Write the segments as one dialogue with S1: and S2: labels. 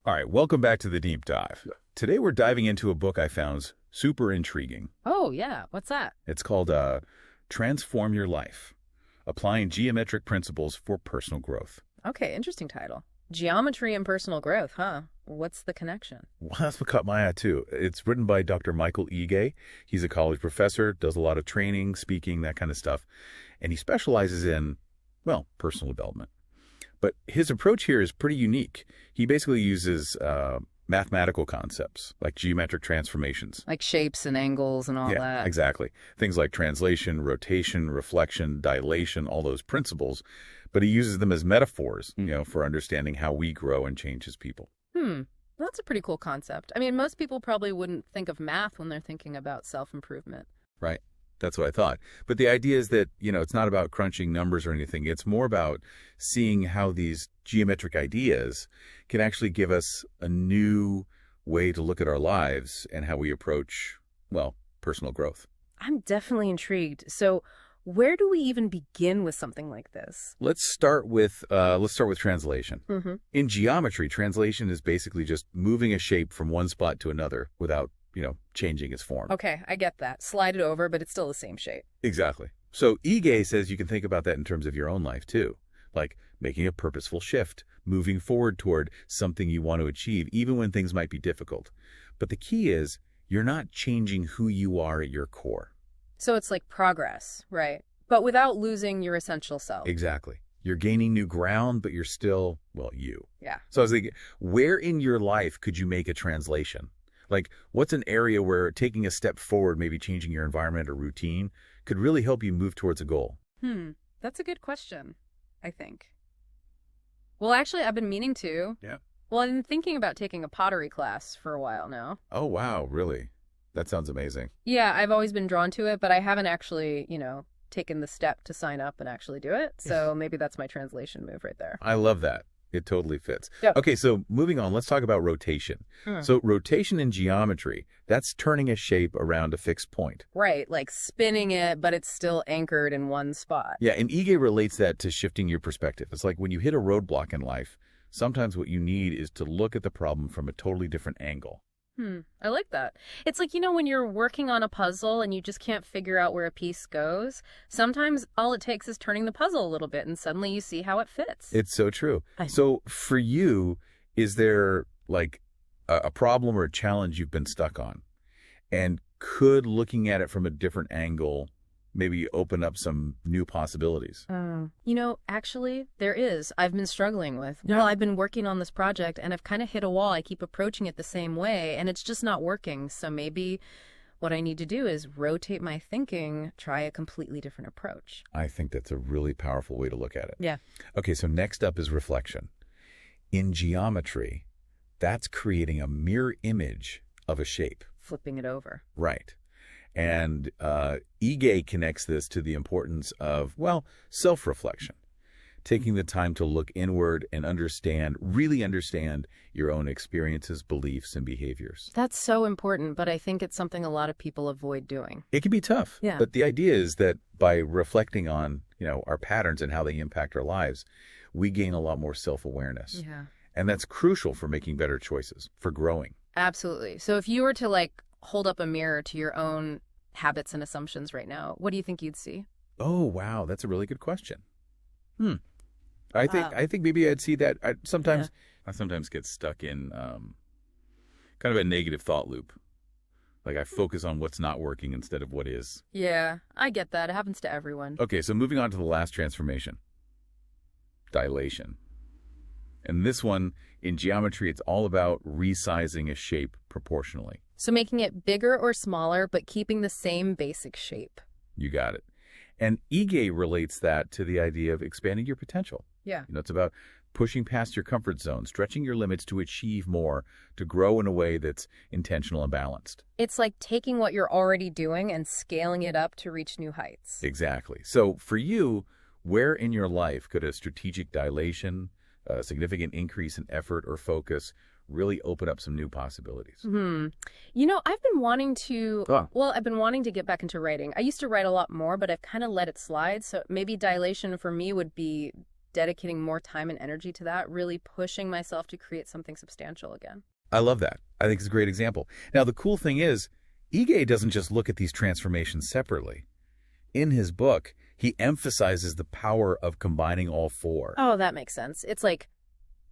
S1: All right, welcome back to the deep dive. Today we're diving into a book I found super intriguing.
S2: Oh, yeah. What's that?
S1: It's called Transform Your Life, Applying Geometric Principles for Personal Growth.
S2: Okay, interesting title. Geometry and personal growth, huh? What's the connection?
S1: Well, that's what caught my eye, too. It's written by Dr. Michael Ige. He's a college professor, does a lot of training, speaking, that kind of stuff. And he specializes in, well, personal development. But his approach here is pretty unique. He basically uses mathematical concepts like geometric transformations.
S2: Like shapes and angles and all
S1: Yeah,
S2: that.
S1: exactly. Things like translation, rotation, reflection, dilation, all those principles. But he uses them as metaphors, for understanding how we grow and change as people.
S2: That's a pretty cool concept. I mean, most people probably wouldn't think of math when they're thinking about self-improvement.
S1: Right. That's what I thought. But the idea is that, it's not about crunching numbers or anything. It's more about seeing how these geometric ideas can actually give us a new way to look at our lives and how we approach, well, personal growth.
S2: I'm definitely intrigued. So where do we even begin with something like this?
S1: Let's start with translation. In geometry, translation is basically just moving a shape from one spot to another without changing its form.
S2: Okay, I get that. Slide it over, but it's still the same shape.
S1: Exactly. So Ige says you can think about that in terms of your own life, too. Like making a purposeful shift, moving forward toward something you want to achieve, even when things might be difficult. But the key is you're not changing who you are at your core.
S2: So it's like progress, right? But without losing your essential self.
S1: Exactly. You're gaining new ground, but you're still, well, you.
S2: Yeah.
S1: So I was thinking, where in your life could you make a translation? Like, what's an area where taking a step forward, maybe changing your environment or routine, could really help you move towards a goal?
S2: That's a good question, I think. Well, actually, I've been meaning to.
S1: Yeah.
S2: Well, I've been thinking about taking a pottery class for a while now.
S1: Oh, wow, really? That sounds amazing.
S2: Yeah, I've always been drawn to it, but I haven't actually, taken the step to sign up and actually do it. So maybe that's my translation move right there.
S1: I love that. It totally fits.
S2: Yep.
S1: Okay, so moving on, let's talk about rotation. So rotation in geometry, that's turning a shape around a fixed point.
S2: Right, like spinning it, but it's still anchored in one spot.
S1: Yeah, and Ige relates that to shifting your perspective. It's like when you hit a roadblock in life, sometimes what you need is to look at the problem from a totally different angle.
S2: I like that. It's like, when you're working on a puzzle and you just can't figure out where a piece goes, sometimes all it takes is turning the puzzle a little bit and suddenly you see how it fits.
S1: It's so true. So for you, is there like a problem or a challenge you've been stuck on? And could looking at it from a different angle maybe open up some new possibilities?
S2: Actually, there is. I've been struggling with. Well, I've been working on this project and I've kind of hit a wall. I keep approaching it the same way and it's just not working. So maybe what I need to do is rotate my thinking, try a completely different approach.
S1: I think that's a really powerful way to look at it.
S2: Yeah.
S1: Okay, so next up is reflection. In geometry, that's creating a mirror image of a shape.
S2: Flipping it over.
S1: Right. And Ige connects this to the importance of, well, self-reflection, taking the time to look inward and really understand your own experiences, beliefs, and behaviors.
S2: That's so important, but I think it's something a lot of people avoid doing.
S1: It can be tough.
S2: Yeah.
S1: But the idea is that by reflecting on, our patterns and how they impact our lives, we gain a lot more self-awareness.
S2: Yeah.
S1: And that's crucial for making better choices, for growing.
S2: Absolutely. So if you were to hold up a mirror to your own habits and assumptions right now, what do you think you'd see?
S1: Oh, wow. That's a really good question. I think maybe I'd see that. I sometimes get stuck in kind of a negative thought loop. Like I focus on what's not working instead of what is.
S2: Yeah, I get that. It happens to everyone.
S1: Okay, so moving on to the last transformation. Dilation. And this one, in geometry, it's all about resizing a shape proportionally.
S2: So making it bigger or smaller, but keeping the same basic shape.
S1: You got it. And Ige relates that to the idea of expanding your potential.
S2: Yeah.
S1: It's about pushing past your comfort zone, stretching your limits to achieve more, to grow in a way that's intentional and balanced.
S2: It's like taking what you're already doing and scaling it up to reach new heights.
S1: Exactly. So for you, where in your life could a strategic dilation, a significant increase in effort or focus really open up some new possibilities?
S2: I've been wanting to, I've been wanting to get back into writing. I used to write a lot more, but I've kind of let it slide. So maybe dilation for me would be dedicating more time and energy to that, really pushing myself to create something substantial again.
S1: I love that. I think it's a great example. Now, the cool thing is, Ige doesn't just look at these transformations separately. In his book, he emphasizes the power of combining all four.
S2: Oh, that makes sense. It's like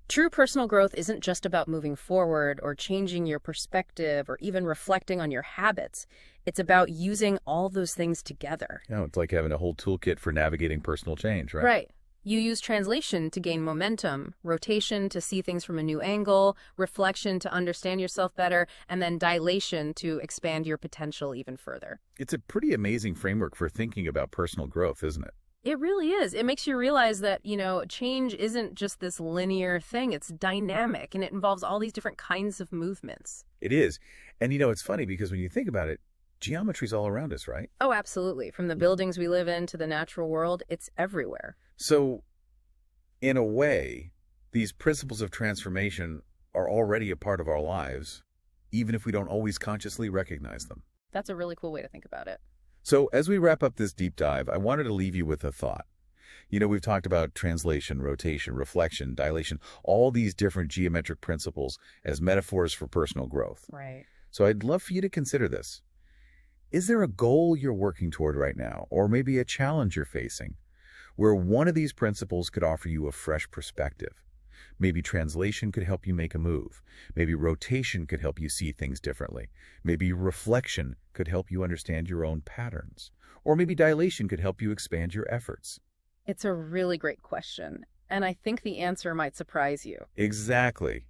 S2: true personal growth isn't just about moving forward or changing your perspective or even reflecting on your habits. It's about using all those things together.
S1: You know, it's like having a whole toolkit for navigating personal change, right?
S2: Right. You use translation to gain momentum, rotation to see things from a new angle, reflection to understand yourself better, and then dilation to expand your potential even further.
S1: It's a pretty amazing framework for thinking about personal growth, isn't it?
S2: It really is. It makes you realize that, change isn't just this linear thing. It's dynamic, and it involves all these different kinds of movements.
S1: It is. And it's funny because when you think about it, geometry's all around us, right?
S2: Oh, absolutely. From the buildings we live in to the natural world, it's everywhere.
S1: So, in a way, these principles of transformation are already a part of our lives, even if we don't always consciously recognize them.
S2: That's a really cool way to think about it.
S1: So, as we wrap up this deep dive, I wanted to leave you with a thought. We've talked about translation, rotation, reflection, dilation, all these different geometric principles as metaphors for personal growth.
S2: Right.
S1: So, I'd love for you to consider this. Is there a goal you're working toward right now, or maybe a challenge you're facing, where one of these principles could offer you a fresh perspective? Maybe translation could help you make a move. Maybe rotation could help you see things differently. Maybe reflection could help you understand your own patterns. Or maybe dilation could help you expand your efforts.
S2: It's a really great question, and I think the answer might surprise you.
S1: Exactly.